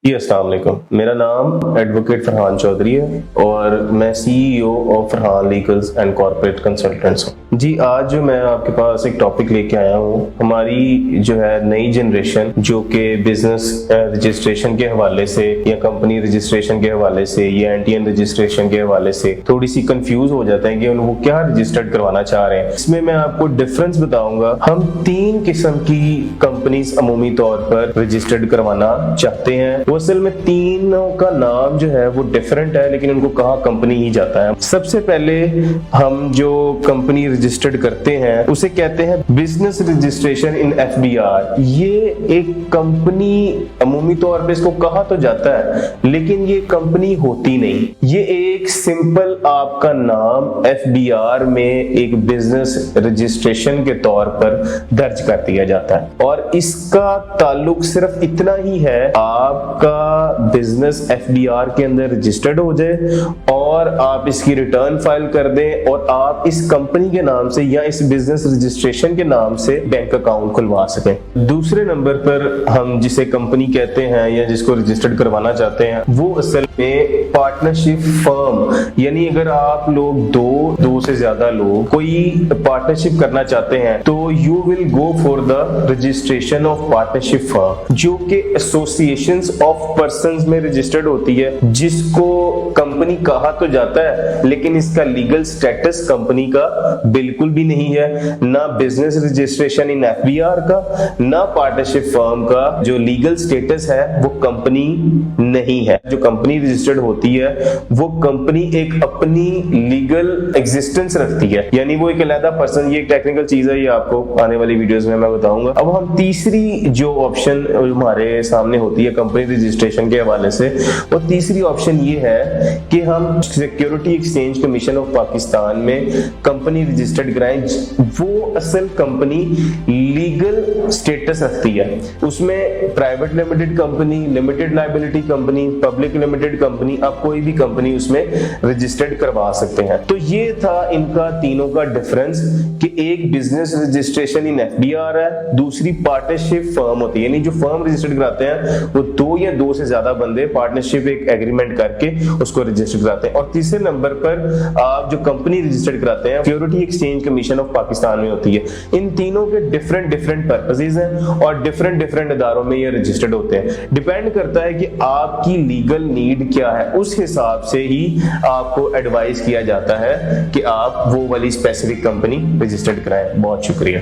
जी अस्सलाम वालेकुम। मेरा नाम एडवोकेट फरहान चौधरी है और मैं CEO of Farhan legals and corporate consultants हूँ। जी आज जो मैं आपके पास एक टॉपिक लेके आया हूँ, हमारी जो है नई जनरेशन जो कि बिजनेस रजिस्ट्रेशन के हवाले से या कंपनी रजिस्ट्रेशन के हवाले से या एनटीएन रजिस्ट्रेशन के हवाले से थोड़ी सी कंफ्यूज हो जाते हैं कि वो क्या रजिस्टर्ड करवाना चाह रहे हैं। इसमें मैं आपको डिफरेंस बताऊंगा। हम 3 किस्म की कंपनीज अमूमी तौर पर रजिस्टर्ड करवाना चाहते हैं। वो असल में तीनों का नाम जो है वो डिफरेंट है, लेकिन उनको कहा कंपनी ही जाता है। सबसे पहले हम जो कंपनी रजिस्टर्ड करते हैं उसे कहते हैं बिजनेस रजिस्ट्रेशन इन एफबीआर। ये एक कंपनी अमूमी तौर पे इसको कहा तो जाता है, लेकिन ये कंपनी होती नहीं। ये एक सिंपल आपका नाम एफबीआर में एक बिजनेस रजिस्ट्रेशन के तौर पर दर्ज कर दिया जाता है और इसका ताल्लुक सिर्फ इतना ही है, आपका बिजनेस एफबीआर के अंदर रजिस्टर्ड हो जाए और आप इसकी रिटर्न फाइल कर दें और आप इस कंपनी के नाम से या इस बिजनेस रजिस्ट्रेशन के नाम से बैंक अकाउंट खुलवा सकें। दूसरे नंबर पर हम जिसे कंपनी कहते हैं या जिसको रजिस्टर्ड करवाना चाहते हैं वो असल में पार्टनरशिप फर्म, यानी अगर आप लोग दो से ज्यादा लोग कोई पार्टनरशिप करना चाहते हैं तो you will go for the registration of partnership firm, जो कि एसोसिएशंस ऑफ पर्संस में रजिस्टर्ड होती है, जिसको कंपनी कहा तो जाता है लेकिन इसका लीगल स्टेटस कंपनी का बिल्कुल भी नहीं है। ना बिजनेस रजिस्ट्रेशन इन एफबीआर का, ना पार्टनरशिप फर्म का जो लीगल स्टेटस है वो कंपनी नहीं है। जो कंपनी रजिस्टर्ड होती है वो कंपनी एक अपनी लीगल एग्जिस्टेंस रखती है, यानी वो एक अलग पर्सन। ये एक टेक्निकल चीज है, ये आपको आने वाली वीडियोस में मैं बताऊंगा। अब हम तीसरी जो ऑप्शन हमारे सामने होती है कंपनी रजिस्ट्रेशन के हवाले से, वो तीसरी ऑप्शन ये है कि हम security exchange commission of Pakistan में कंपनी रजिस्टर्ड कराएं। वो असल कंपनी लीगल स्टेटस रखती है, उसमें private limited company, limited liability company, public limited company, आप कोई भी कंपनी उसमें रजिस्टर्ड करवा सकते हैं। तो ये था इनका तीनों का डिफरेंस कि एक बिजनेस रजिस्ट्रेशन इन एफबीआर है, दूसरी पार्टनरशिप फर्म होती है, यानी जो फर्म रजिस्टर्ड कराते हैं वो 2 या 2 से ज्यादा बंदे पार्टनरशिप एक एग्रीमेंट करके उसको रजिस्टर कराते हैं। और तीसरे नंबर पर आप जो कंपनी रजिस्टर्ड कराते हैं security exchange commission of Pakistan में होती है। इन तीनों के डिफरेंट पर्पसेस हैं और डिफरेंट इदारों में ये रजिस्टर्ड होते हैं। डिपेंड करता है कि आपकी लीगल नीड क्या है, उस हिसाब से ही आपको एडवाइस किया जाता है कि आप वो वाली स्पेसिफिक कंपनी रजिस्टर्ड कराएं। बहुत शुक्रिया।